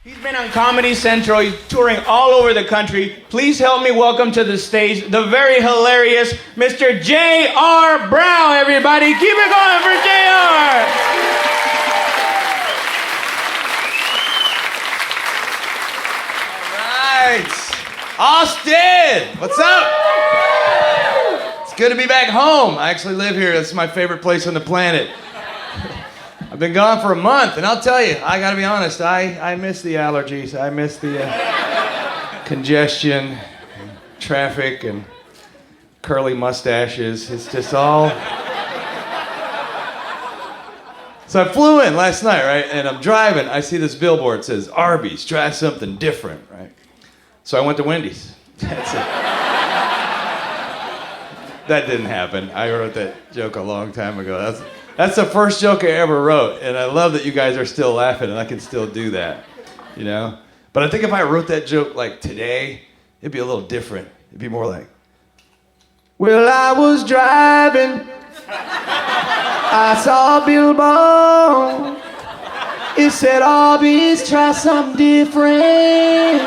He's been on Comedy Central. He's touring all over the country. Please help me welcome to the stage the very hilarious Mr. J.R. Brown, everybody. Keep it going for J.R. All right. Austin, what's up? It's good to be back home. I actually live here. It's my favorite place on the planet. I've been gone for a month, and I'll tell you, I gotta be honest, I miss the allergies. I miss the congestion, and traffic, and curly mustaches. It's just all... So I flew in last night, right, and I'm driving. I see this billboard that says, Arby's, try something different, right? So I went to Wendy's. That's it. That didn't happen. I wrote that joke a long time ago. That's the first joke I ever wrote, and I love that you guys are still laughing, and I can still do that, you know? But I think if I wrote that joke like today, it'd be a little different. It'd be more like, well, I was driving, I saw a billboard, it said, Arby's, try something different.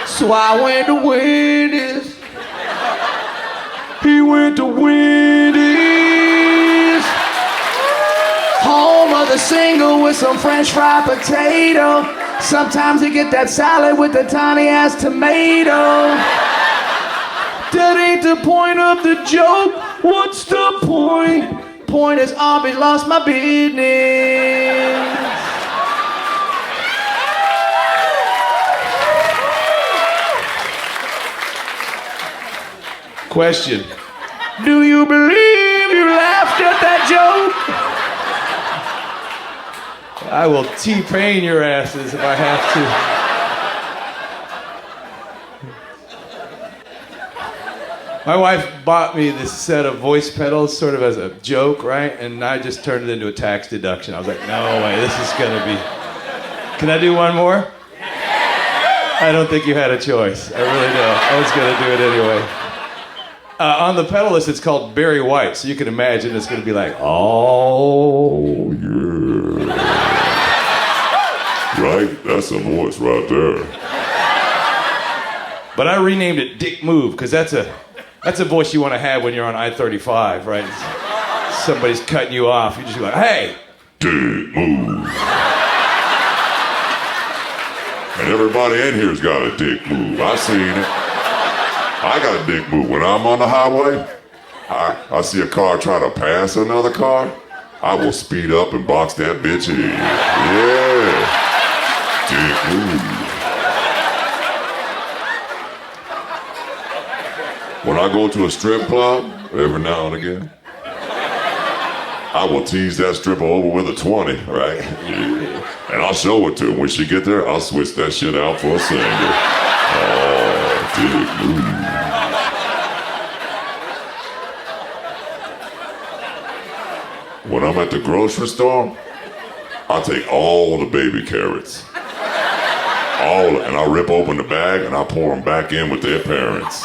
So I went to Wendy's, he went to Wendy's. Home of the single with some French fried potato. Sometimes you get that salad with the tiny ass tomato. That ain't the point of the joke. What's the point? Point is Arby's lost my business. Question. Do you believe you laughed at that joke? I will T-pain your asses if I have to. My wife bought me this set of voice pedals sort of as a joke, right? And I just turned it into a tax deduction. I was like, no way, this is gonna be... Can I do one more? I don't think you had a choice. I really don't. I was gonna do it anyway. On the pedal list, it's called Barry White, so you can imagine it's gonna be like, oh, yeah. Right? That's a voice right there. But I renamed it Dick Move, because that's a voice you want to have when you're on I-35, right? Somebody's cutting you off. You just be like, hey, Dick Move. And everybody in here's got a dick move. I seen it. I got a dick move. When I'm on the highway, I see a car try to pass another car, I will speed up and box that bitch in. Yeah. Dick move. When I go to a strip club, every now and again, I will tease that stripper over with a 20, right? Yeah. And I'll show it to her. When she get there, I'll switch that shit out for a single. Oh, dick move. When I'm at the grocery store, I take all the baby carrots. And I rip open the bag and I pour them back in with their parents.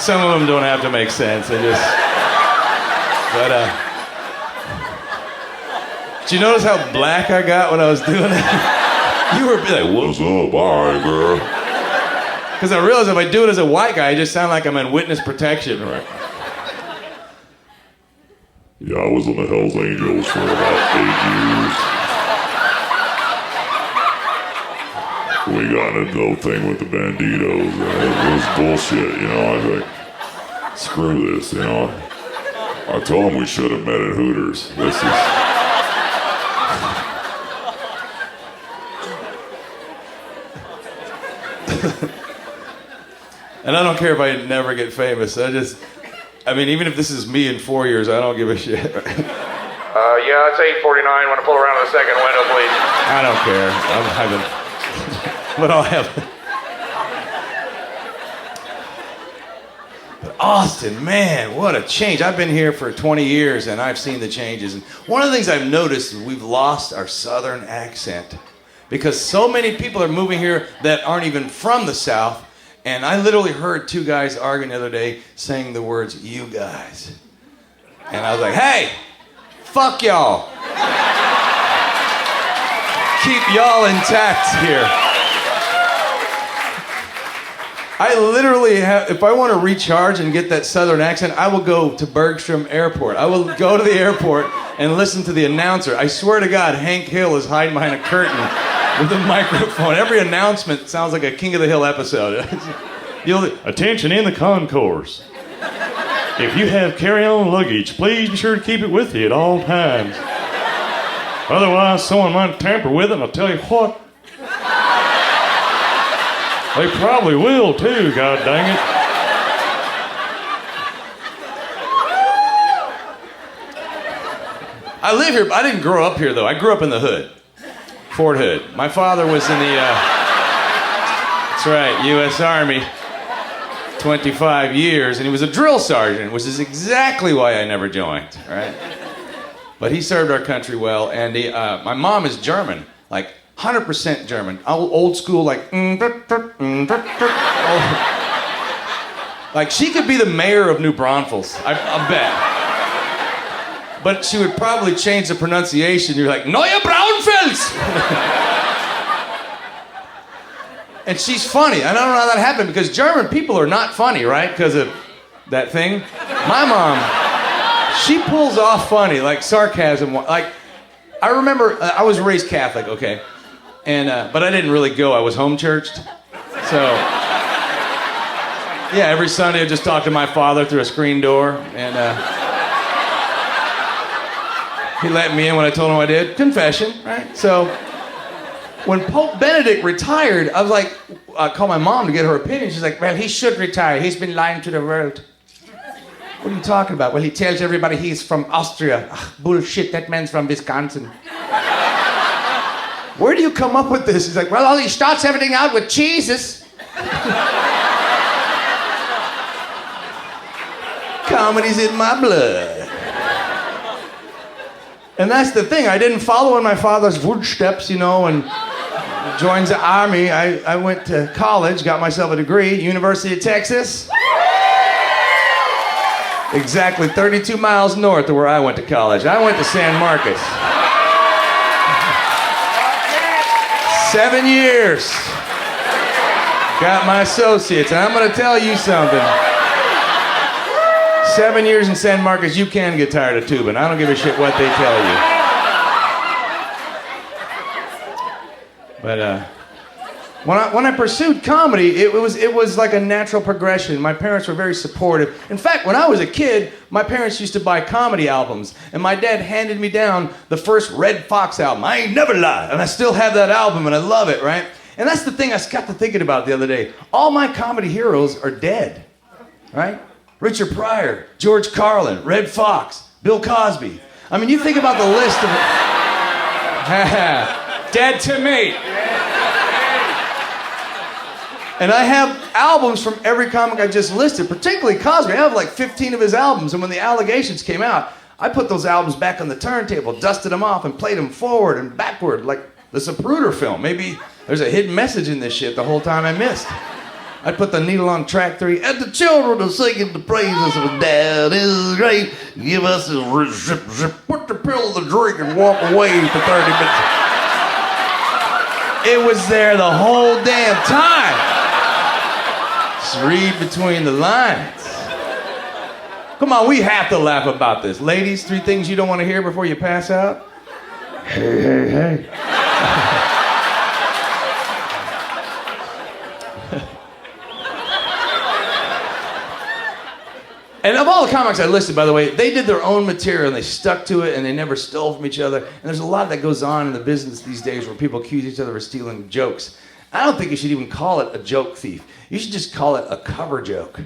Some of them don't have to make sense. They just... But, did you notice how black I got when I was doing it? You were like, what's up? All right, girl. Because I realized if I do it as a white guy, I just sound like I'm in witness protection, right? Yeah, I was on the Hells Angels for about 8 years. We got into the whole thing with the Banditos. It was bullshit, you know. I was like, screw this, you know. I told him we should have met at Hooters. This is... And I don't care if I never get famous. I mean, even if this is me in 4 years, I don't give a shit. Yeah, it's 8:49. Want to pull around the second window, please? I don't care. I'm having... But I'll have... But Austin, man, what a change. I've been here for 20 years, and I've seen the changes. And one of the things I've noticed is we've lost our Southern accent. Because so many people are moving here that aren't even from the South. And I literally heard 2 guys arguing the other day saying the words, you guys. And I was like, hey, fuck y'all. keep y'all intact here. I literally have, if I want to recharge and get that southern accent, I will go to Bergstrom Airport. I will go to the airport and listen to the announcer. I swear to God, Hank Hill is hiding behind a curtain with a microphone. Every announcement sounds like a King of the Hill episode. Attention in the concourse. If you have carry-on luggage, please be sure to keep it with you at all times. Otherwise, someone might tamper with it, and I'll tell you what. They probably will, too, god dang it. I live here, I didn't grow up here, though. I grew up in the hood. Fort Hood. My father was in the, that's right, U.S. Army. 25 years, and he was a drill sergeant, which is exactly why I never joined, right? But he served our country well, and my mom is German, like 100% German. Old school, like, like she could be the mayor of New Braunfels, I bet. But she would probably change the pronunciation. You're like, Neue Braunfels! And she's funny. I don't know how that happened because German people are not funny, right? Because of that thing. My mom, she pulls off funny, like sarcasm. Like, I remember, I was raised Catholic, okay? And, but I didn't really go. I was home churched. So, yeah, every Sunday I'd just talk to my father through a screen door. And he let me in when I told him I did. Confession, right? So, when Pope Benedict retired, I was like, I called my mom to get her opinion. She's like, well, he should retire. He's been lying to the world. What are you talking about? Well, he tells everybody he's from Austria. Ugh, bullshit, that man's from Wisconsin. Where do you come up with this? He's like, well, he starts everything out with Jesus. Comedy's in my blood. And that's the thing. I didn't follow in my father's footsteps, you know, and joined the army. I went to college, got myself a degree, University of Texas. Exactly 32 miles north of where I went to college. I went to San Marcos. 7 years. Got my associates, and I'm going to tell you something. 7 years in San Marcos, you can get tired of tubing. I don't give a shit what they tell you. But when I pursued comedy, it was like a natural progression. My parents were very supportive. In fact, when I was a kid, my parents used to buy comedy albums, and my dad handed me down the first Red Fox album. I Ain't Never Lied, and I still have that album, and I love it, right? And that's the thing I got to thinking about the other day. All my comedy heroes are dead, right? Richard Pryor, George Carlin, Red Fox, Bill Cosby. I mean, you think about the list of... Dead to me. And I have albums from every comic I just listed, particularly Cosby. I have like 15 of his albums, and when the allegations came out, I put those albums back on the turntable, dusted them off, and played them forward and backward, like the Zapruder film. Maybe there's a hidden message in this shit the whole time I missed. I put the needle on track 3, and the children are singing the praises of Dad is great. Give us a zip, zip, put the pill in the drink and walk away for 30 minutes. It was there the whole damn time. Just read between the lines. Come on, we have to laugh about this. Ladies, 3 things you don't want to hear before you pass out. Hey, hey, hey. And of all the comics I listed, by the way, they did their own material and they stuck to it and they never stole from each other. And there's a lot that goes on in the business these days where people accuse each other of stealing jokes. I don't think you should even call it a joke thief. You should just call it a cover joke,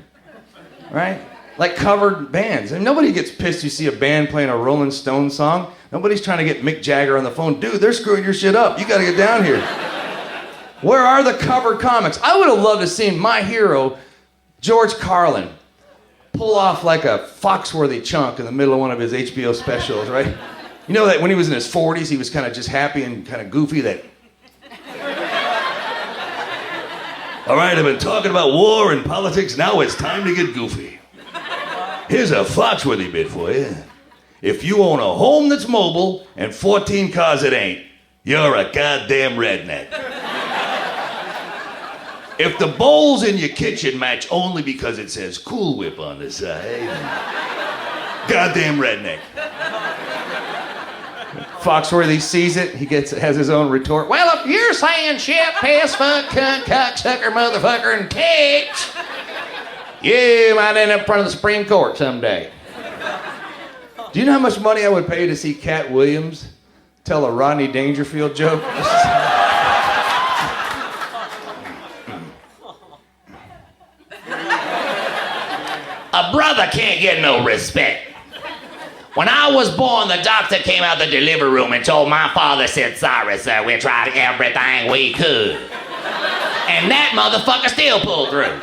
right? Like covered bands. And nobody gets pissed you see a band playing a Rolling Stones song. Nobody's trying to get Mick Jagger on the phone. Dude, they're screwing your shit up. You gotta get down here. Where are the covered comics? I would have loved to see my hero, George Carlin, pull off like a Foxworthy chunk in the middle of one of his HBO specials, right? You know that when he was in his 40s, he was kind of just happy and kind of goofy, that... All right, I've been talking about war and politics, now it's time to get goofy. Here's a Foxworthy bit for you. If you own a home that's mobile and 14 cars that ain't, You're a goddamn redneck. If the bowls in your kitchen match only because it says Cool Whip on the side, goddamn redneck. Foxworthy sees it. He has his own retort. Well, if you're saying shit, piss, fuck, cunt, cocksucker, motherfucker, and tits, you might end up in front of the Supreme Court someday. Do you know how much money I would pay to see Cat Williams tell a Rodney Dangerfield joke? A brother can't get no respect. When I was born, the doctor came out the delivery room and told my father, said, sorry, sir, we tried everything we could. And that motherfucker still pulled through.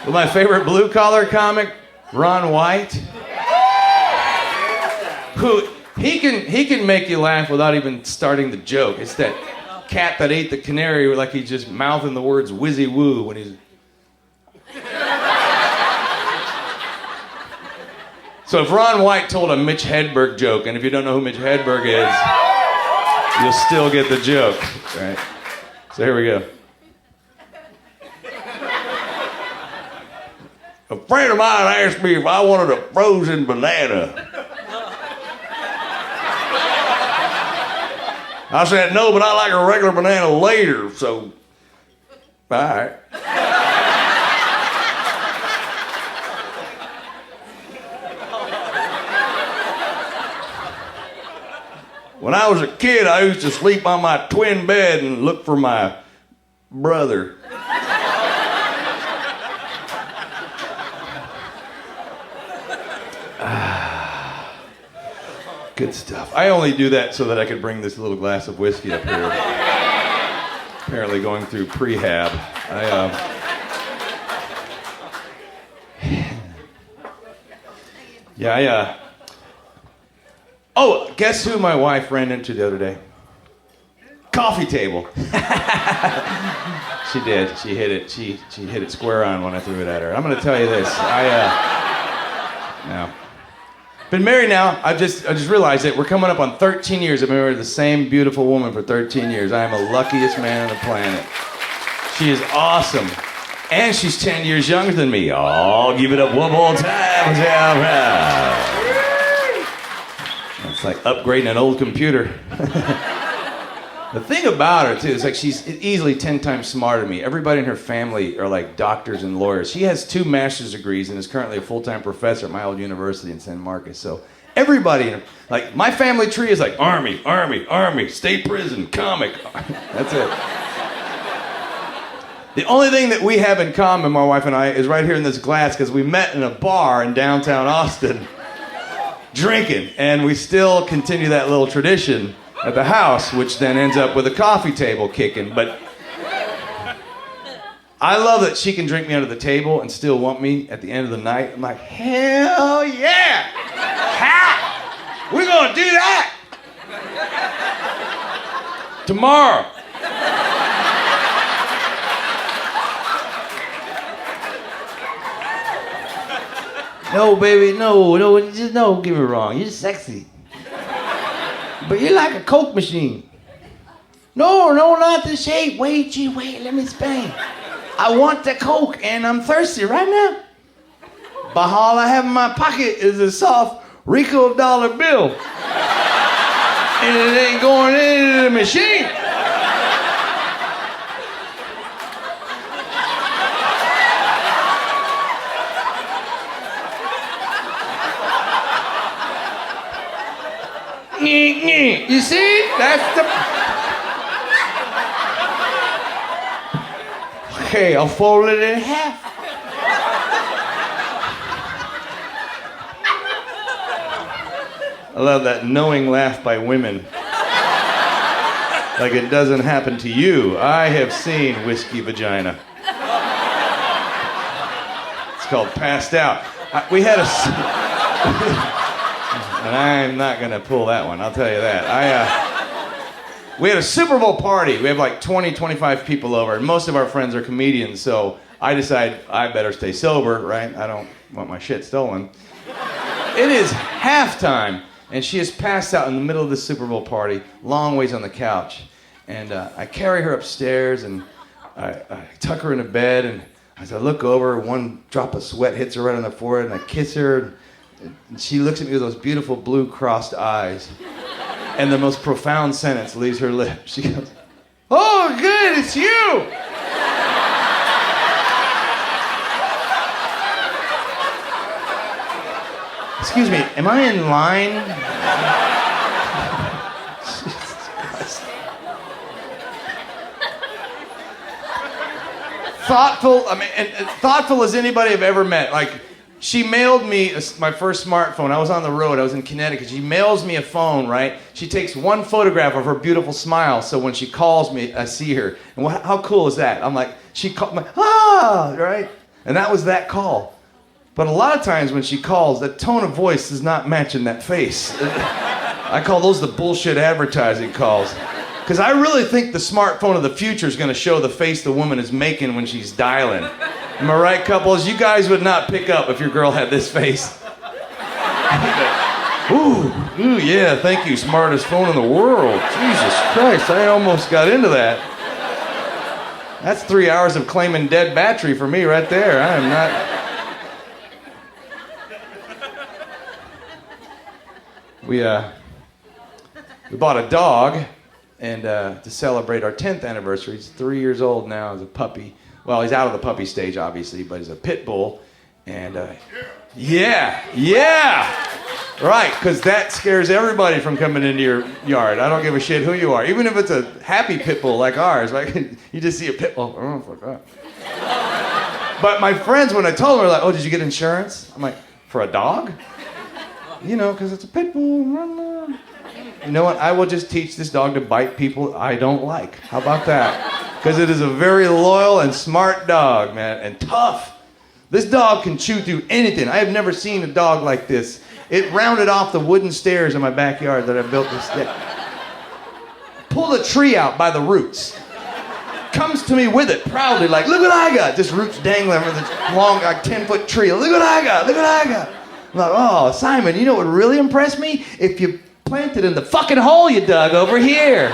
Well, my favorite blue-collar comic, Ron White, who he can make you laugh without even starting the joke. It's that cat that ate the canary, like he's just mouthing the words whizzy woo when he's. So if Ron White told a Mitch Hedberg joke, and if you don't know who Mitch Hedberg is, you'll still get the joke, right? So here we go. A friend of mine asked me if I wanted a frozen banana. I said, no, but I like a regular banana later, so, all right. When I was a kid, I used to sleep on my twin bed and look for my brother. Good stuff. I only do that so that I could bring this little glass of whiskey up here. Apparently going through prehab. Oh, guess who my wife ran into the other day? Coffee table. She did. She hit it. She hit it square on when I threw it at her. I'm going to tell you this. No. Been married now. I just realized that we're coming up on 13 years. I've been married to the same beautiful woman for 13 years. I am the luckiest man on the planet. She is awesome. And she's 10 years younger than me. Oh, give it up one more time. It's like upgrading an old computer. The thing about her, too, is like she's easily 10 times smarter than me. Everybody in her family are like doctors and lawyers. She has 2 master's degrees and is currently a full-time professor at my old university in San Marcos. So everybody, like my family tree is like Army, Army, Army, state prison, comic. That's it. The only thing that we have in common, my wife and I, is right here in this glass because we met in a bar in downtown Austin drinking, and we still continue that little tradition at the house, which then ends up with a coffee table kicking. But I love that she can drink me under the table and still want me at the end of the night. I'm like, hell yeah! Ha! We're gonna do that! Tomorrow. No, baby, no, just don't get me wrong. You're sexy. But you're like a Coke machine. No, not the shape. Wait, let me explain. I want the Coke and I'm thirsty right now. But all I have in my pocket is a soft Rico dollar bill. And it ain't going into the machine. You see? That's the... Okay, I'll fold it in half. I love that knowing laugh by women. Like it doesn't happen to you. I have seen whiskey vagina. It's called passed out. We had a... And I'm not gonna pull that one, I'll tell you that. We had a Super Bowl party. We have like 20, 25 people over, and most of our friends are comedians, so I decide I better stay sober, right? I don't want my shit stolen. It is halftime, and she has passed out in the middle of the Super Bowl party, long ways on the couch. And I carry her upstairs, and I tuck her into bed, and as I look over, one drop of sweat hits her right on the forehead, and I kiss her, and she looks at me with those beautiful blue crossed eyes. And the most profound sentence leaves her lips. She goes, "Oh, good, it's you!" Excuse me, am I in line? Jesus Christ. Thoughtful, thoughtful as anybody I've ever met. Like, she mailed me my first smartphone. I was on the road, I was in Connecticut. She mails me a phone, right? She takes one photograph of her beautiful smile, so when she calls me, I see her. And how cool is that? I'm like, she called me, right? And that was that call. But a lot of times when she calls, that tone of voice does not match in that face. I call those the bullshit advertising calls. Because I really think the smartphone of the future is going to show the face the woman is making when she's dialing. Am I right, couples? You guys would not pick up if your girl had this face. Ooh, yeah, thank you, smartest phone in the world. Jesus Christ, I almost got into that. That's 3 hours of claiming dead battery for me right there. I am not... We bought a dog, and to celebrate our 10th anniversary. He's 3 years old now as a puppy. Well, he's out of the puppy stage, obviously, but he's a pit bull. And yeah, right, because that scares everybody from coming into your yard. I don't give a shit who you are, even if it's a happy pit bull like ours. Right? You just see a pit bull. Oh, fuck that. But my friends, when I told them, were like, "Oh, did you get insurance?" I'm like, "For a dog?" You know, because it's a pit bull. You know what? I will just teach this dog to bite people I don't like. How about that? Because it is a very loyal and smart dog, man, and tough. This dog can chew through anything. I have never seen a dog like this. It rounded off the wooden stairs in my backyard that I built this day. Pulled a tree out by the roots. Comes to me with it proudly, like, "Look what I got." Just roots dangling from this long, like 10-foot tree. "Look what I got, look what I got." I'm like, "Oh, Simon, you know what would really impress me? If you planted in the fucking hole you dug over here."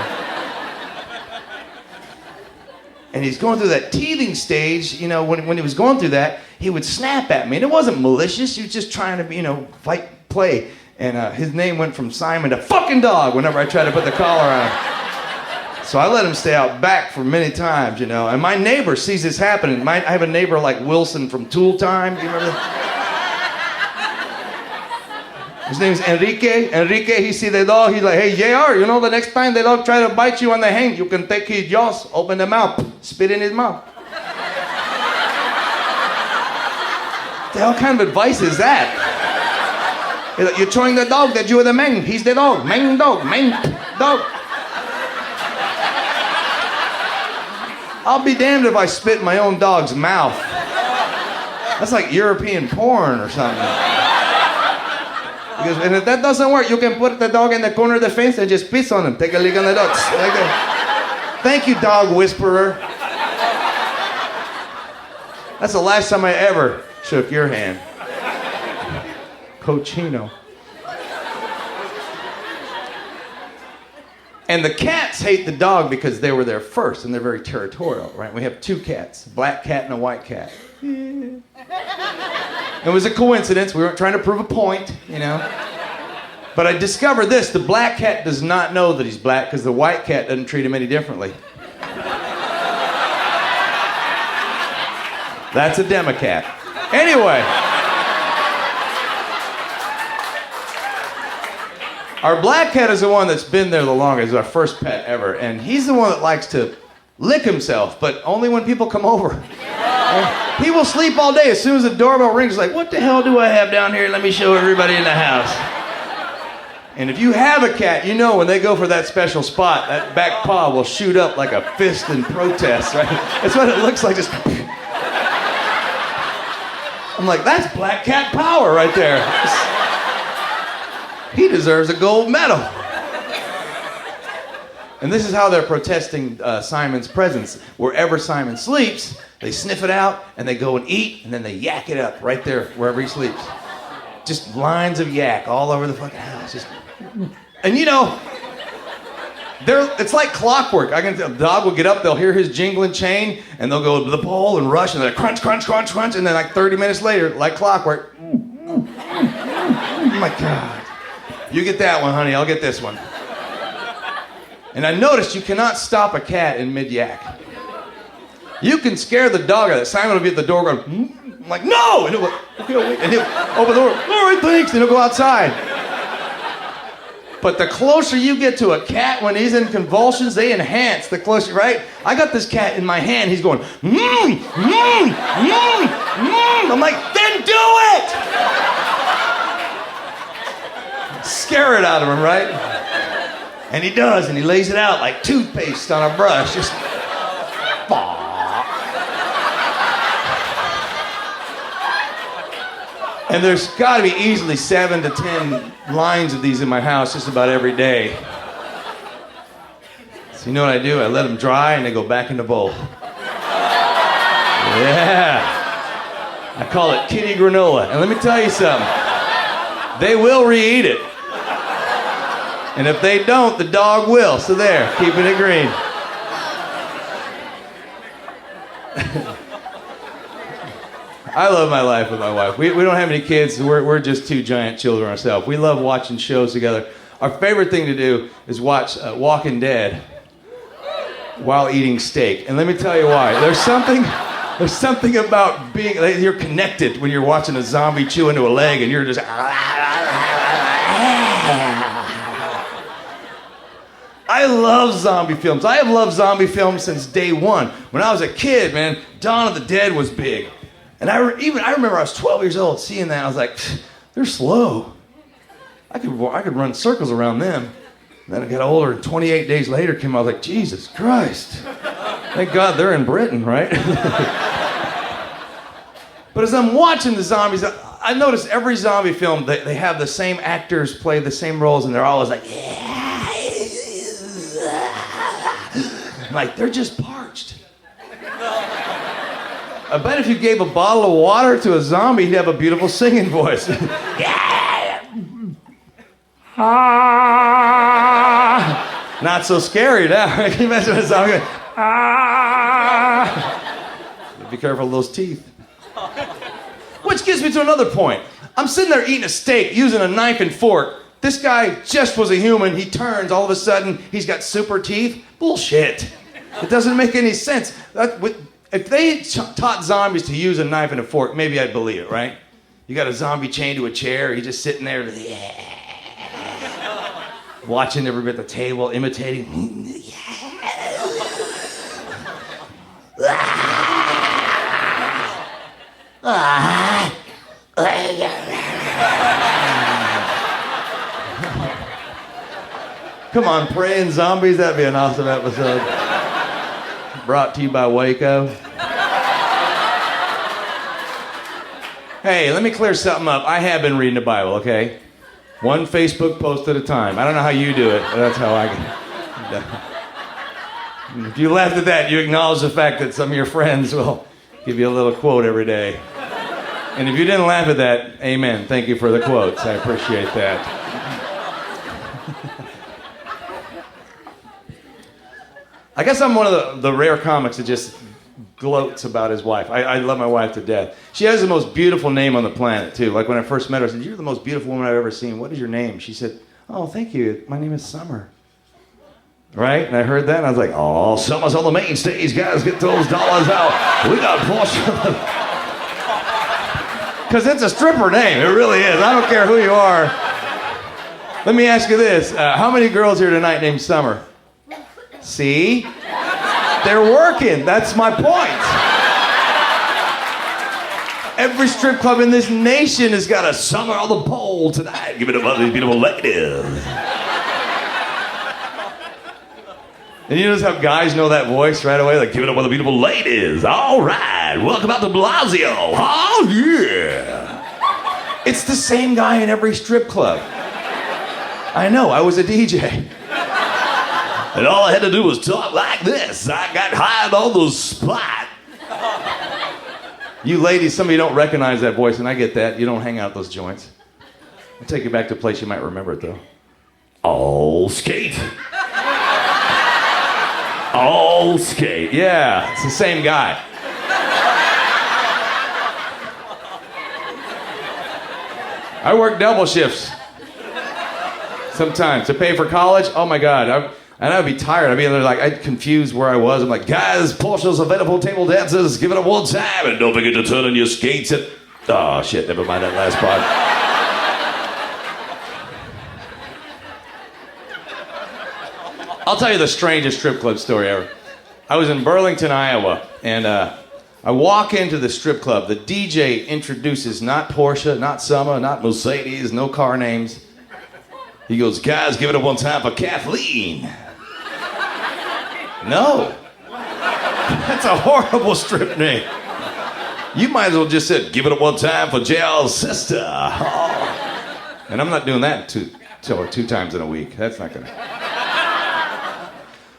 And he's going through that teething stage, you know, when he was going through that, he would snap at me. And it wasn't malicious, he was just trying to, you know, play. And his name went from Simon to fucking dog whenever I tried to put the collar on him. So I let him stay out back for many times, you know. And my neighbor sees this happening. I have a neighbor like Wilson from Tool Time, you remember that? His name's Enrique. Enrique, he see the dog, he's like, "Hey, JR, you know, the next time the dog try to bite you on the hand, you can take his jaws, open the mouth, spit in his mouth." What the hell kind of advice is that? You're showing the dog that you are the man. He's the dog. Man dog. Man dog. I'll be damned if I spit in my own dog's mouth. That's like European porn or something. Because, and if that doesn't work, you can put the dog in the corner of the fence and just piss on him. Take a lick on the dog. Like that. Thank you, dog whisperer. That's the last time I ever shook your hand. Cochino. And the cats hate the dog because they were there first, and they're very territorial, right? We have two cats, a black cat and a white cat. It was a coincidence. We weren't trying to prove a point, you know. But I discovered this. The black cat does not know that he's black because the white cat doesn't treat him any differently. That's a Democrat. Anyway. Our black cat is the one that's been there the longest. It's our first pet ever. And he's the one that likes to lick himself, but only when people come over. He will sleep all day. As soon as the doorbell rings, like, "What the hell do I have down here? Let me show everybody in the house." And if you have a cat, you know when they go for that special spot, that back paw will shoot up like a fist in protest, right? That's what it looks like. Just. I'm like, that's black cat power right there. He deserves a gold medal. And this is how they're protesting Simon's presence. Wherever Simon sleeps, They sniff it out, and they go and eat, and then they yak it up right there wherever he sleeps. Just lines of yak all over the fucking house. And you know, it's like clockwork. The dog will get up, they'll hear his jingling chain, and they'll go to the bowl and rush, and then crunch, crunch, crunch, crunch, and then like 30 minutes later, like clockwork. Oh my God. You get that one, honey, I'll get this one. And I noticed you cannot stop a cat in mid-yak. You can scare the dog out of it. Simon will be at the door going, I'm like, no! And he'll go, okay, wait. And he'll open the door, all right, thanks, and he'll go outside. But the closer you get to a cat when he's in convulsions, they enhance the closer, right? I got this cat in my hand, he's going, I'm like, then do it! Scare it out of him, right? And he does, and he lays it out like toothpaste on a brush, just, And there's got to be easily 7 to 10 lines of these in my house just about every day. So you know what I do? I let them dry and they go back in the bowl. Yeah. I call it kitty granola. And let me tell you something. They will re-eat it. And if they don't, the dog will. So there, keeping it green. I love my life with my wife. We don't have any kids. We're just two giant children ourselves. We love watching shows together. Our favorite thing to do is watch Walking Dead while eating steak. And let me tell you why. There's something about being, you're connected when you're watching a zombie chew into a leg and you're just, I love zombie films. I have loved zombie films since day one. When I was a kid, man, Dawn of the Dead was big. And I remember I was 12 years old seeing that. I was like, they're slow. I could run circles around them. And then I got older, and 28 days later came out, I was like, Jesus Christ. Thank God they're in Britain, right? But as I'm watching the zombies, I notice every zombie film, they have the same actors play the same roles, and they're always like, like, they're just parched. I bet if you gave a bottle of water to a zombie, he'd have a beautiful singing voice. Not so scary now. Can you imagine a zombie going, Be careful of those teeth. Which gets me to another point. I'm sitting there eating a steak using a knife and fork. This guy just was a human. He turns, all of a sudden, he's got super teeth. Bullshit. It doesn't make any sense. If they taught zombies to use a knife and a fork, maybe I'd believe it, right? You got a zombie chained to a chair, he's just sitting there, watching everybody at the table, imitating. Come on, praying zombies, that'd be an awesome episode. Brought to you by Waco. Hey, let me clear something up. I have been reading the Bible, okay? One Facebook post at a time. I don't know how you do it, but that's how I get. If you laughed at that, you acknowledge the fact that some of your friends will give you a little quote every day. And if you didn't laugh at that, amen. Thank you for the quotes. I appreciate that. I guess I'm one of the rare comics that just gloats about his wife. I love my wife to death. She has the most beautiful name on the planet, too. Like when I first met her, I said, "You're the most beautiful woman I've ever seen. What is your name?" She said, "Oh, thank you. My name is Summer." Right? And I heard that, and I was like, "Oh, Summer's on the main stage. Guys, get those dollars out. We got Porsche." Because it's a stripper name. It really is. I don't care who you are. Let me ask you this. How many girls here tonight named Summer? See? They're working. That's my point. Every strip club in this nation has got a Summer on the pole tonight. Give it up to these beautiful ladies. And you notice how guys know that voice right away? Like, give it up for the beautiful ladies. All right. Welcome out to Blasio. Oh, yeah. It's the same guy in every strip club. I know. I was a DJ. And all I had to do was talk like this. I got hired on the spot. You ladies, some of you don't recognize that voice, and I get that. You don't hang out those joints. I'll take you back to a place you might remember it, though. All skate. All skate. Yeah, it's the same guy. I work double shifts sometimes to pay for college. Oh my God, I'd be tired. I'd be there like, I'd confuse where I was. I'm like, guys, Porsche's available table dances. Give it up one time, and don't forget to turn on your skates. Oh shit, never mind that last part. I'll tell you the strangest strip club story ever. I was in Burlington, Iowa, and I walk into the strip club. The DJ introduces not Porsche, not Summer, not Mercedes, no car names. He goes, guys, give it up one time for Kathleen. No. That's a horrible strip name. You might as well just said, give it up one time for JL's sister. Oh. And I'm not doing that two times in a week. That's not gonna...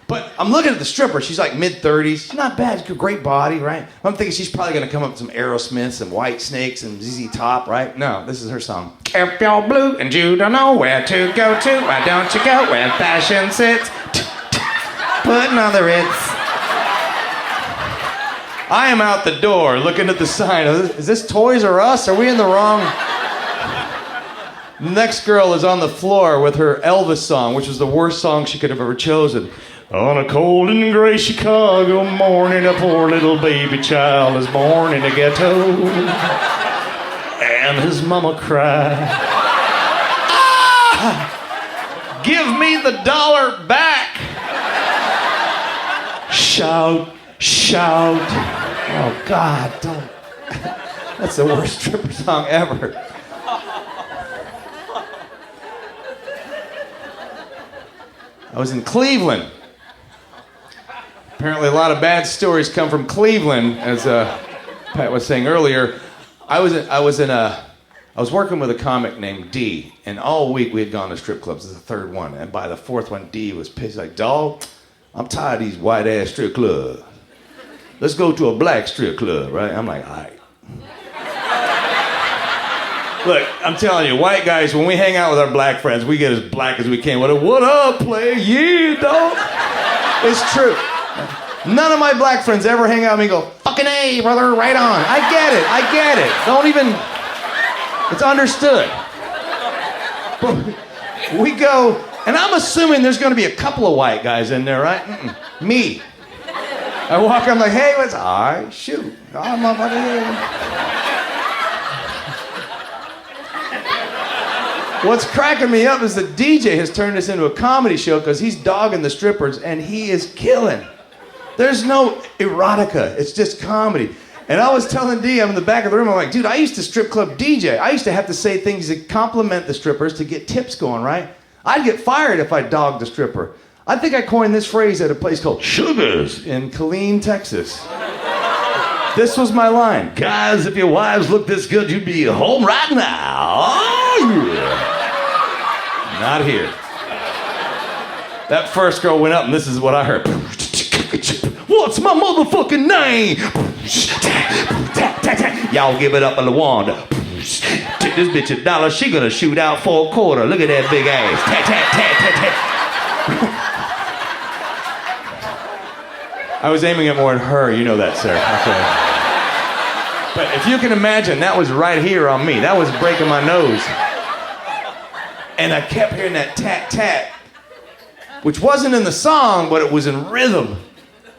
But I'm looking at the stripper. She's like mid-30s. She's not bad. She's got a great body, right? I'm thinking she's probably going to come up with some Aerosmith, some White Snakes, and ZZ Top, right? No, this is her song. If you're blue and you don't know where to go to, why don't you go where fashion sits? Put another hits. I am out the door looking at the sign. Is this Toys R Us? Are we in the wrong... The next girl is on the floor with her Elvis song, which was the worst song she could have ever chosen. On a cold and gray Chicago morning, a poor little baby child is born in a ghetto, and his mama cried, ah! Give me the $1 back! Shout, shout. Oh God, don't. That's the worst stripper song ever. I was in Cleveland. Apparently a lot of bad stories come from Cleveland, as Pat was saying earlier. I was working with a comic named D, and all week we had gone to strip clubs. This is the third one, and by the fourth one, D was pissed. Like, dog, I'm tired of these white ass strip clubs. Let's go to a black strip club, right? I'm like, all right. Look, I'm telling you, white guys, when we hang out with our black friends, we get as black as we can. What up, player? Yeah, dog. It's true. None of my black friends ever hang out with me and go, fucking A, brother, right on. I get it. Don't even, it's understood. But we go, and I'm assuming there's gonna be a couple of white guys in there, right? Me. I walk, I'm like, hey, what's, all right, shoot. Oh, motherfucker. What's cracking me up is the DJ has turned this into a comedy show because he's dogging the strippers and he is killing. There's no erotica, it's just comedy. And I was telling D, I'm in the back of the room, I'm like, dude, I used to strip club DJ. I used to have to say things that compliment the strippers to get tips going, right? I'd get fired if I dogged the stripper. I think I coined this phrase at a place called Sugars in Killeen, Texas. This was my line. Guys, if your wives look this good, you'd be home right now. Oh, yeah. Not here. That first girl went up, and this is what I heard. What's my motherfucking name? Y'all give it up on the wand. Take this bitch $1. She gonna shoot out for a quarter. Look at that big ass. Tat, tat, tat, tat, tat. I was aiming it more at her. You know that, sir. Okay. But if you can imagine, that was right here on me. That was breaking my nose. And I kept hearing that tat tat, which wasn't in the song, but it was in rhythm.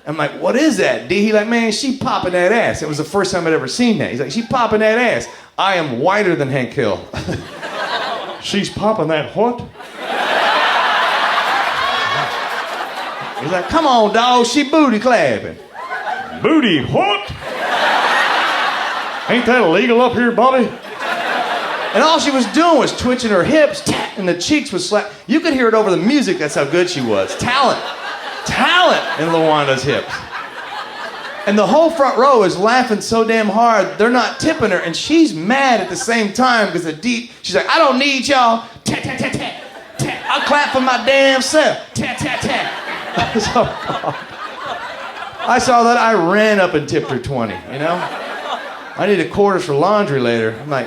I'm like, what is that, D? He like, man, she popping that ass. It was the first time I'd ever seen that. He's like, she popping that ass. I am whiter than Hank Hill. She's popping that what? He's like, come on, dog, she booty clapping. Booty what? Ain't that illegal up here, Bobby? And all she was doing was twitching her hips, and the cheeks was slap. You could hear it over the music, that's how good she was. Talent in LaWanda's hips. And the whole front row is laughing so damn hard, they're not tipping her, and she's mad at the same time because she's like, I don't need y'all. Tat, tat, tat, tat, tat. I'll clap for my damn self. Tat, tat, tat. I saw that, I ran up and tipped her 20, you know? I need quarters for laundry later. I'm like,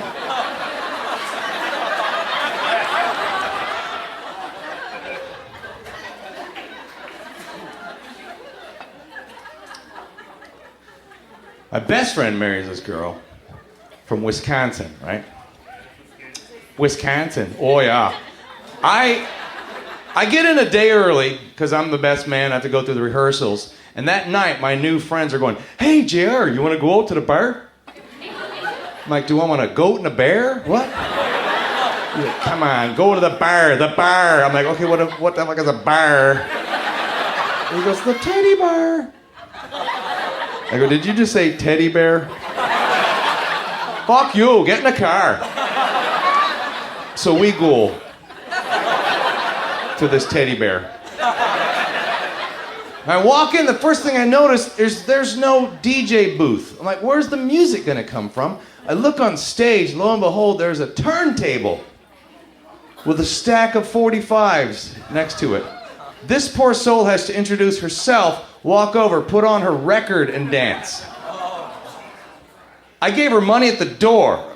my best friend marries this girl from Wisconsin, right? Wisconsin, oh yeah. I get in a day early because I'm the best man. I have to go through the rehearsals. And that night, my new friends are going, hey, JR, you want to go out to the bar? I'm like, do I want a goat and a bear? What? Like, come on, go to the bar, the bar. I'm like, okay, what the fuck is a bar? He goes, the teddy bar. I go, did you just say teddy bear? Fuck you, get in the car. So we go to this teddy bear. I walk in, the first thing I notice is there's no DJ booth. I'm like, where's the music gonna come from? I look on stage, lo and behold, there's a turntable with a stack of 45s next to it. This poor soul has to introduce herself, walk over, put on her record, and dance. I gave her money at the door.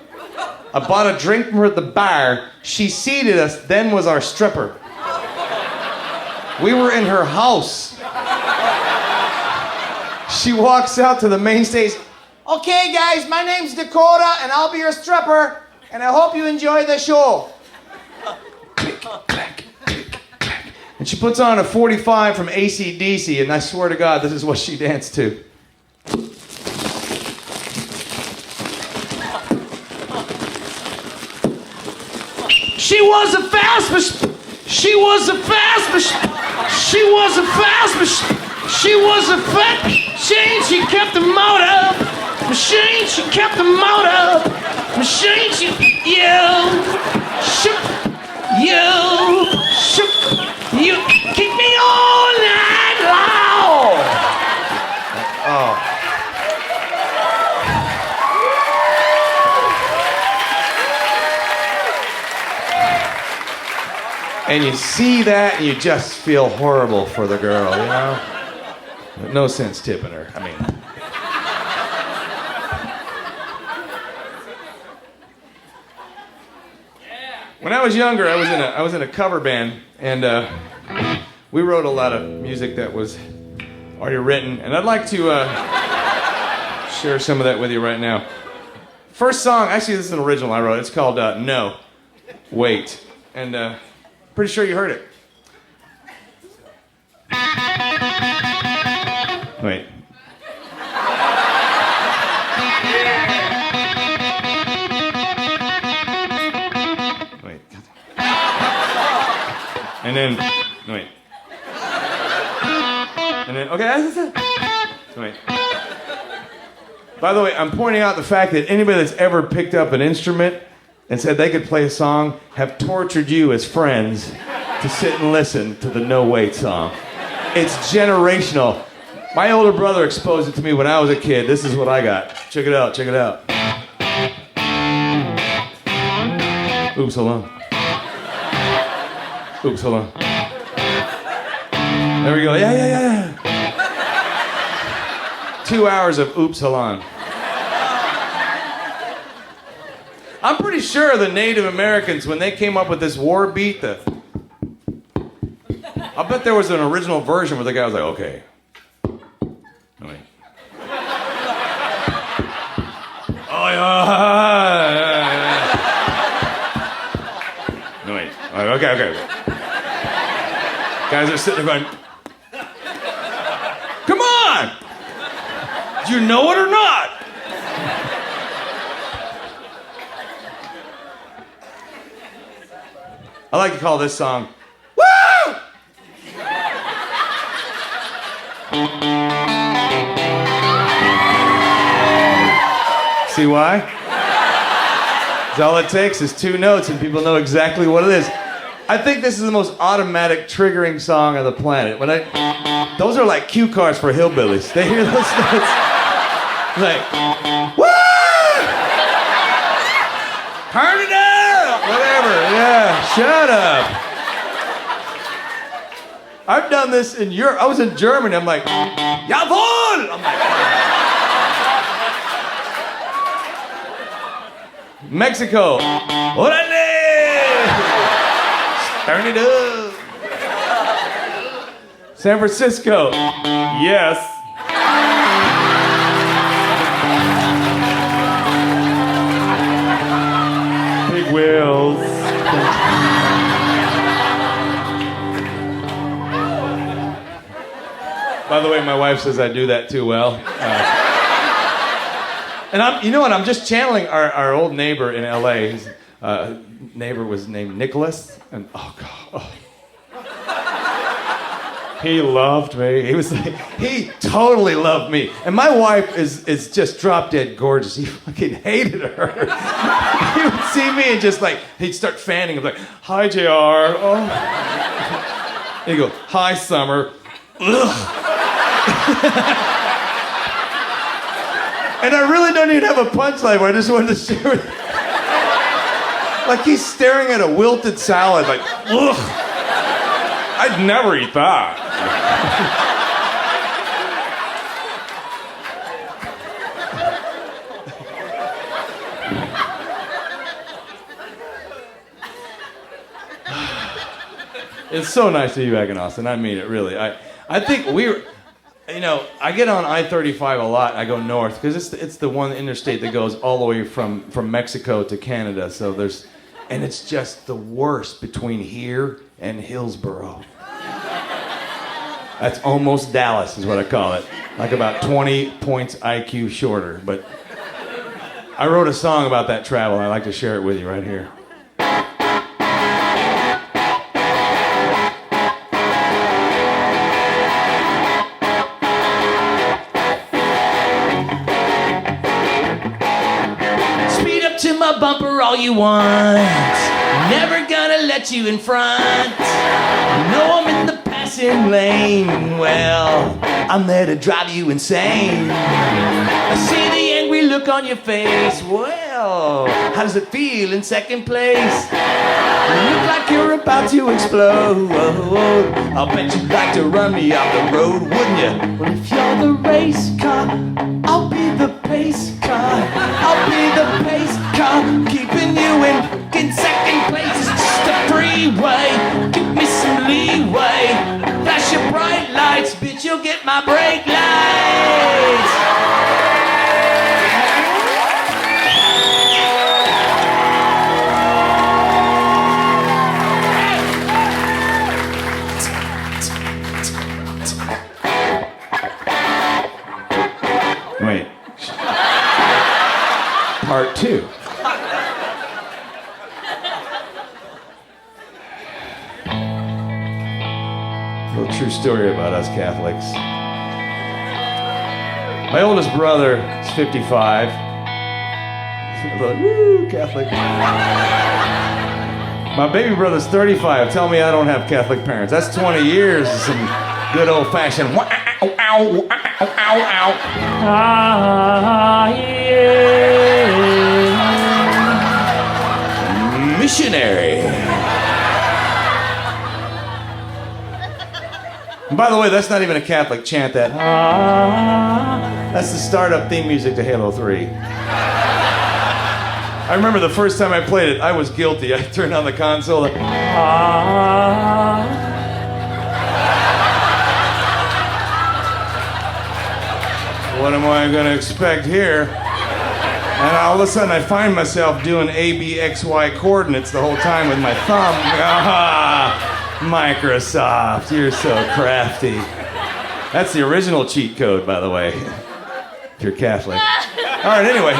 I bought a drink from her at the bar. She seated us, then was our stripper. We were in her house. She walks out to the main stage. Okay, guys, my name's Dakota, and I'll be your stripper, and I hope you enjoy the show. Click, clack, click, clack. And she puts on a 45 from AC/DC, and I swear to God, this is what she danced to. She was a fast machine. She was a fast machine. She was a fast machine. She was a fat machine. She kept the motor. Machine. She kept the motor. Machine. She shook. You keep me all night long. Oh. And you see that and you just feel horrible for the girl, you know? No sense tipping her. I mean. When I was younger, I was in a cover band, and we wrote a lot of music that was already written, and I'd like to share some of that with you right now. First song, actually this is an original I wrote. It's called No, Wait, and pretty sure you heard it. Wait. Wait. And then, wait. And then, okay, that's it. Wait. By the way, I'm pointing out the fact that anybody that's ever picked up an instrument and said they could play a song have tortured you as friends to sit and listen to the No Wait song. It's generational. My older brother exposed it to me when I was a kid. This is what I got. Check it out, check it out. Oops, hold on. Oops, hold on. There we go. Yeah. 2 hours of oops, hold on. I'm pretty sure the Native Americans, when they came up with this war beat, I bet there was an original version where the guy was like, okay. Wait. Oh, yeah. No, wait. Okay. Guys are sitting there going, come on! Do you know it or not? I like to call this song, Woo! See why? 'Cause all it takes is 2 notes and people know exactly what it is. I think this is the most automatic triggering song on the planet. Those are like cue cards for hillbillies. They hear those notes, like, Woo! Turn it up! Whatever, yeah, shut up. I've done this in Europe. I was in Germany. I'm like, jawohl! I'm like, Mexico. Orale! Turn it up. San Francisco. Yes. Big wheels. By the way, my wife says I do that too well. And you know what? I'm just channeling our old neighbor in LA. His neighbor was named Nicholas, and oh God, he loved me. He totally loved me. And my wife is just drop dead gorgeous. He fucking hated her. He would see me and just like he'd start fanning him like, "Hi, JR." Oh. He'd go, "Hi, Summer." Ugh. And I really don't even have a punchline, but I just wanted to share it. Like he's staring at a wilted salad, like, ugh. I'd never eat that. It's so nice to be back in Austin. I mean it, really. I think I get on I-35 a lot. I go north because it's the one interstate that goes all the way from Mexico to Canada. So and it's just the worst between here and Hillsboro. That's almost Dallas is what I call it. Like about 20 points IQ shorter. But I wrote a song about that travel, and I'd like to share it with you right here. Bumper all you want, never gonna let you in front. No, I'm in the passing lane. Well, I'm there to drive you insane. I see the angry look on your face. Well, how does it feel in second place? You look like you're about to explode. I'll bet you'd like to run me off the road, wouldn't you? Well, if you're the race car, I'll be the pace car. I'll be the pace car, keeping you in second place. It's just a freeway, give me some leeway. Flash your bright lights, bitch, you'll get my brake lights. Wait. Part 2. A little true story about us Catholics. My oldest brother is 55. Woo, Catholic. My baby brother's 35. Tell me I don't have Catholic parents. That's 20 years of some good old-fashioned wow, ow, ow, ow, ow. Ah, yeah. Missionary. And by the way, that's not even a Catholic chant, that. That's the startup theme music to Halo 3. I remember the first time I played it, I was guilty. I turned on the console. What am I going to expect here? And all of a sudden I find myself doing A, B, X, Y coordinates the whole time with my thumb. Microsoft, you're so crafty. That's the original cheat code, by the way, if you're Catholic. All right, anyway.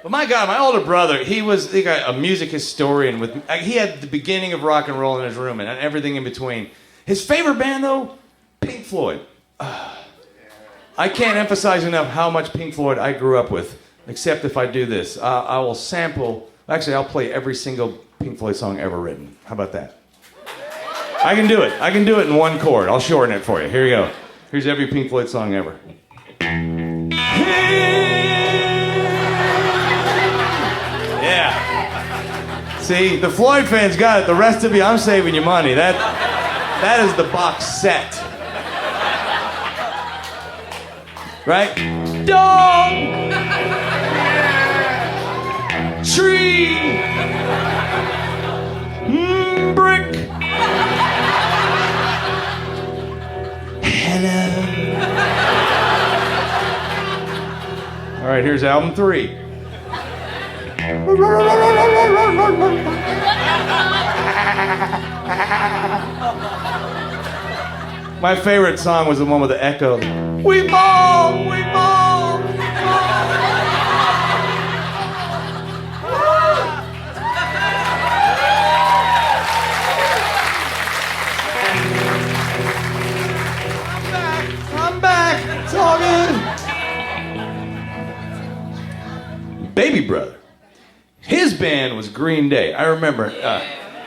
But my God, my older brother, he was a music historian. He had the beginning of rock and roll in his room and everything in between. His favorite band, though, Pink Floyd. I can't emphasize enough how much Pink Floyd I grew up with, except if I do this. I will sample, actually, I'll play every single Pink Floyd song ever written. How about that? I can do it. I can do it in one chord. I'll shorten it for you. Here you go. Here's every Pink Floyd song ever. Yeah. See, the Floyd fans got it. The rest of you, I'm saving you money. That is the box set. right? Dog, tree, brick. Hello. All right, here's album 3. My favorite song was the one with the echo. We ball, we ball, we ball. I'm back. It's all good. Baby brother. His band was Green Day. I remember.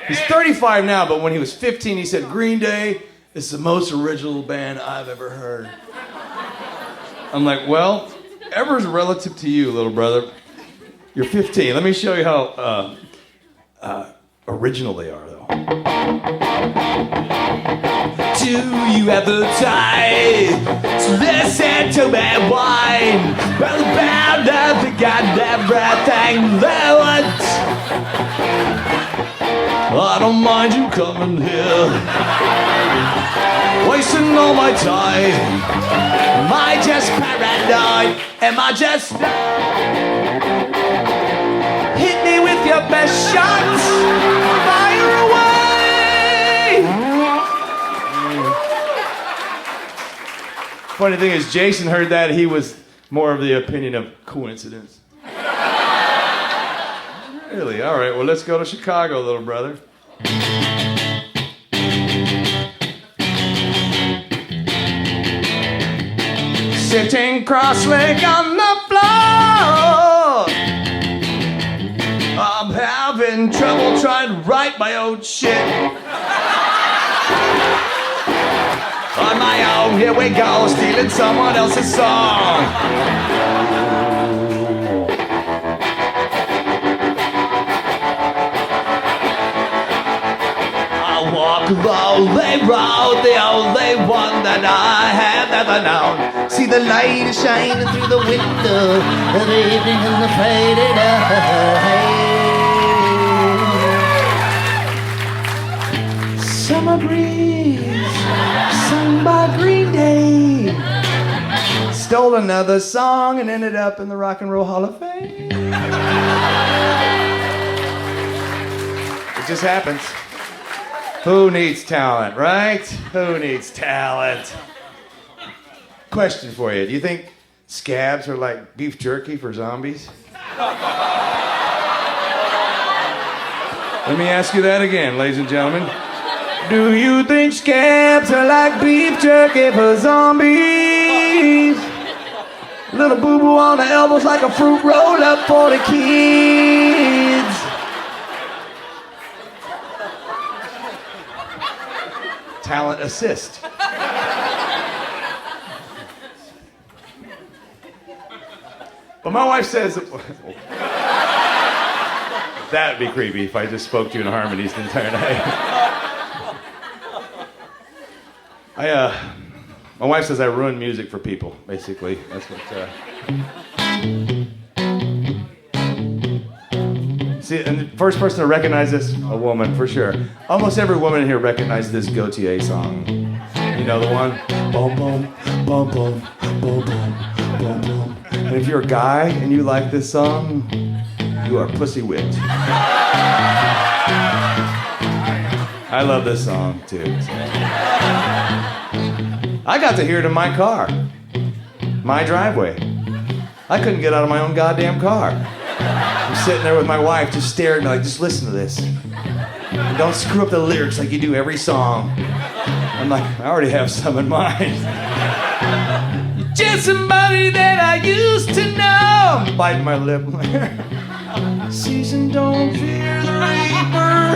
He's 35 now, but when he was 15, he said, Green Day is the most original band I've ever heard. I'm like, well, ever's relative to you, little brother. You're 15. Let me show you how original they are, though. Do you have the time to listen to my wine? Well, about nothing, got everything they want. I don't mind you coming here, wasting all my time. Am I just paranoid? Am I just... Hit me with your best shots. Fire away. Funny thing is, Jason heard that. He was more of the opinion of coincidence. Really? All right, well, let's go to Chicago, little brother. Sitting cross-legged on the floor, I'm having trouble trying to write my own shit. On my own, here we go, stealing someone else's song. Walk the only road, the only one that I have ever known. See the light is shining through the window of the evening and the faded light. Summer breeze, sung by Green Day. Stole another song and ended up in the Rock and Roll Hall of Fame. It just happens. Who needs talent, right? Who needs talent? Question for you. Do you think scabs are like beef jerky for zombies? Let me ask you that again, ladies and gentlemen. Do you think scabs are like beef jerky for zombies? Little boo-boo on the elbows like a fruit roll up for the kids. Talent assist. But my wife says that would be creepy if I just spoke to you in harmonies the entire night. My wife says I ruin music for people, basically. That's what. See, and the first person to recognize this, a woman, for sure. Almost every woman in here recognizes this Gautier song. You know the one? Boom, boom, boom, boom, boom, boom, boom, boom. And if you're a guy and you like this song, you are pussy whipped. I love this song, too. I got to hear it in my car. My driveway. I couldn't get out of my own goddamn car. I'm sitting there with my wife just staring at me like, just listen to this. And don't screw up the lyrics like you do every song. I'm like, I already have some in mind. You're just somebody that I used to know. I'm biting my lip. Season, don't fear the reaper.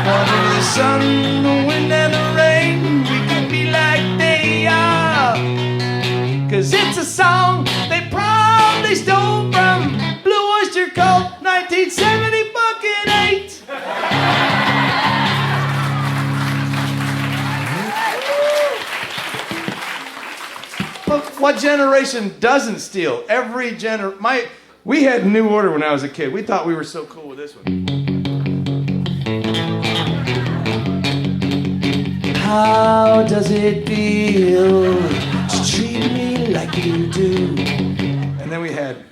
Watching the sun, the wind, and the rain. We could be like they are. 'Cause it's a song they probably stole from Blue Oyster Cult, 1978. What generation doesn't steal? We had New Order when I was a kid. We thought we were so cool with this one. How does it feel to treat me like you do? And then we had.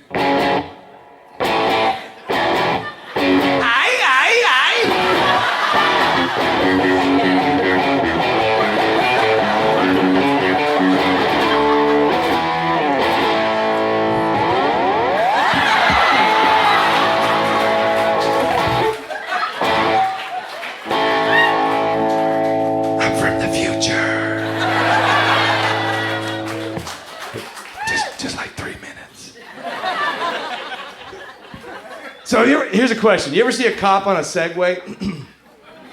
So here's a question. You ever see a cop on a Segway?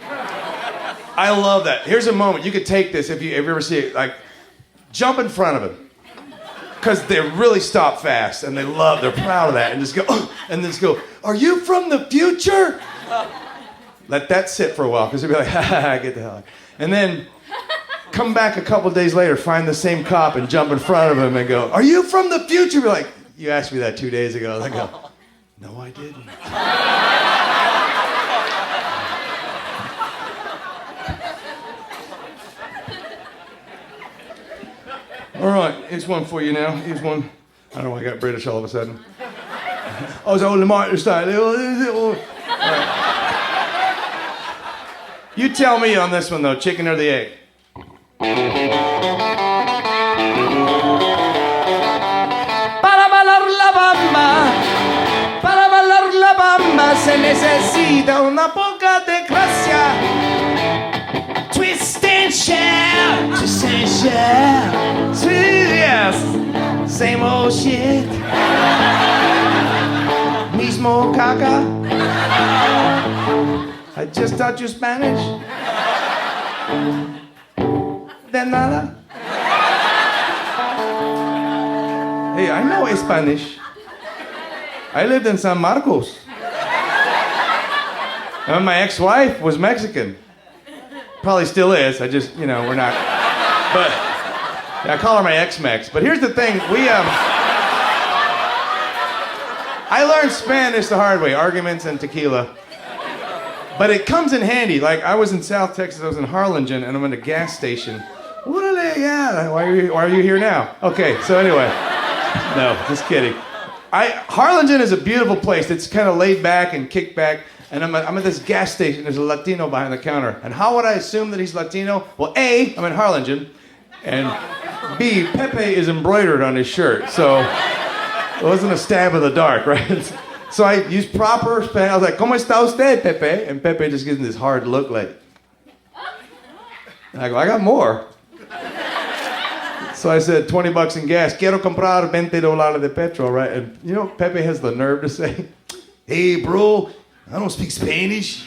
I love that. Here's a moment. You could take this if you ever see it. Like, jump in front of him. Because they really stop fast and they're proud of that. And just go, and just go, are you from the future? Let that sit for a while because they'll be like, get the hell out. And then come back a couple days later, find the same cop and jump in front of him and go, are you from the future? Be like, you asked me that 2 days ago. And I go, no, I didn't. All right, here's one for you now. Here's one. I don't know why I got British all of a sudden. I was only Martin style. Right. You tell me on this one though, chicken or the egg? Se necesita una poca de gracia. Twist and shout, twist and shout. Yes, same old shit. Mismo caca. I just taught you Spanish. De nada. Hey, I know Spanish. I lived in San Marcos. And my ex-wife was Mexican. Probably still is. I just, we're not. But yeah, I call her my ex-Mex. But here's the thing. I learned Spanish the hard way, arguments and tequila. But it comes in handy. Like, I was in South Texas. I was in Harlingen, and I'm in a gas station. Yeah. Why are you here now? Okay, so anyway. No, just kidding. Harlingen is a beautiful place. It's kind of laid back and kicked back. And I'm at this gas station. There's a Latino behind the counter. And how would I assume that he's Latino? Well, A, I'm in Harlingen. And B, Pepe is embroidered on his shirt. So it wasn't a stab in the dark, right? So I used proper Spanish. I was like, ¿Cómo está usted, Pepe? And Pepe just gives me this hard look like. And I go, I got more. So I said, $20 in gas. Quiero comprar $20 de petrol, right? And Pepe has the nerve to say, hey, bro, I don't speak Spanish.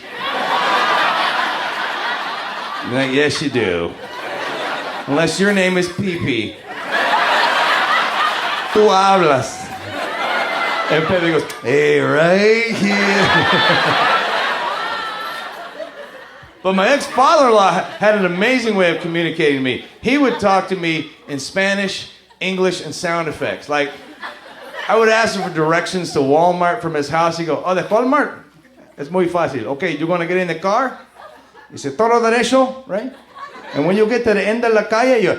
I'm like, yes, you do. Unless your name is Pipi. Tú hablas. And Pepe goes, hey, right here. But my ex-father-in-law had an amazing way of communicating to me. He would talk to me in Spanish, English, and sound effects. Like, I would ask him for directions to Walmart from his house. He'd go, oh, de Walmart? Es muy fácil. Okay, you're going to get in the car? He said, todo derecho, right? And when you get to the end of la calle, you...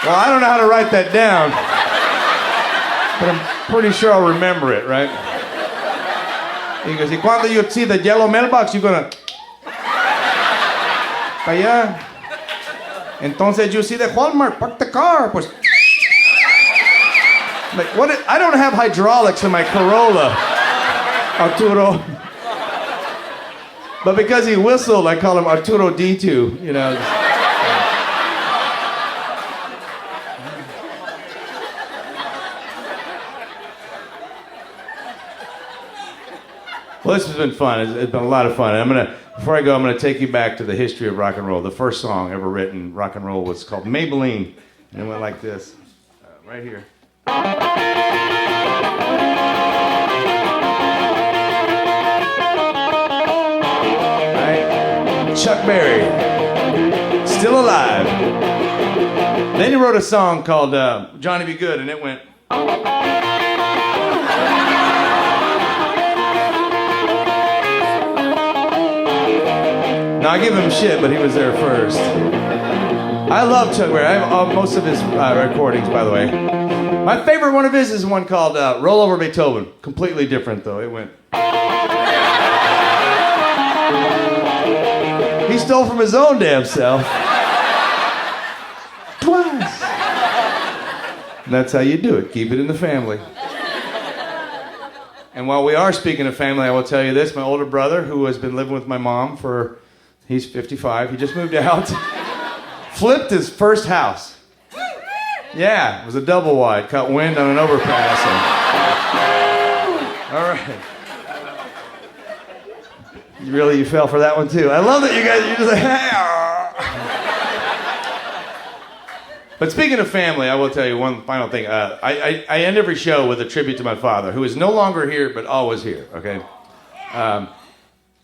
Well, I don't know how to write that down. But I'm pretty sure I'll remember it, right? He goes, y cuando you see the yellow mailbox, you're going to... Allá. Entonces you see the Walmart, park the car, pues... Like, what? I don't have hydraulics in my Corolla, Arturo. But because he whistled, I call him Arturo D2, Well, this has been fun. It's been a lot of fun. And before I go, I'm gonna take you back to the history of rock and roll. The first song ever written rock and roll was called Maybelline, and it went like this, right here. Right? Chuck Berry. Still alive. Then he wrote a song called Johnny Be Good, and it went. Now I give him shit, but he was there first. I love Chuck Berry. I have most of his recordings, by the way. My favorite one of his is one called Roll Over Beethoven. Completely different, though. It went. He stole from his own damn self. Twice. And that's how you do it. Keep it in the family. And while we are speaking of family, I will tell you this. My older brother, who has been living with my mom for, he's 55. He just moved out. Flipped his first house. Yeah, it was a double wide. Caught wind on an overpass. And... All right. You fell for that one too. I love that you guys, you're just like, But speaking of family, I will tell you one final thing. I end every show with a tribute to my father, who is no longer here, but always here, okay?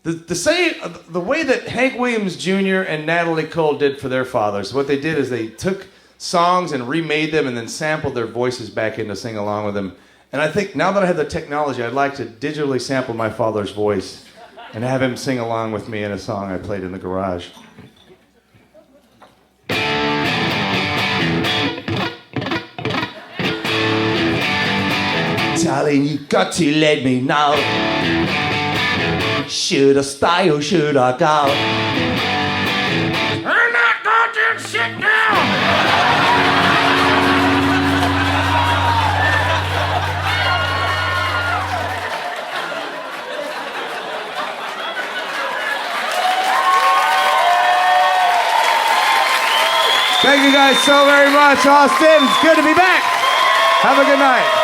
The way that Hank Williams Jr. and Natalie Cole did for their fathers, what they did is they took songs and remade them and then sampled their voices back in to sing along with them. And I think now that I have the technology, I'd like to digitally sample my father's voice and have him sing along with me in a song I played in the garage. Darling, you got to let me know. Should I stay or should I go? Turn that goddamn shit down! Thank you guys so very much, Austin. It's good to be back. Have a good night.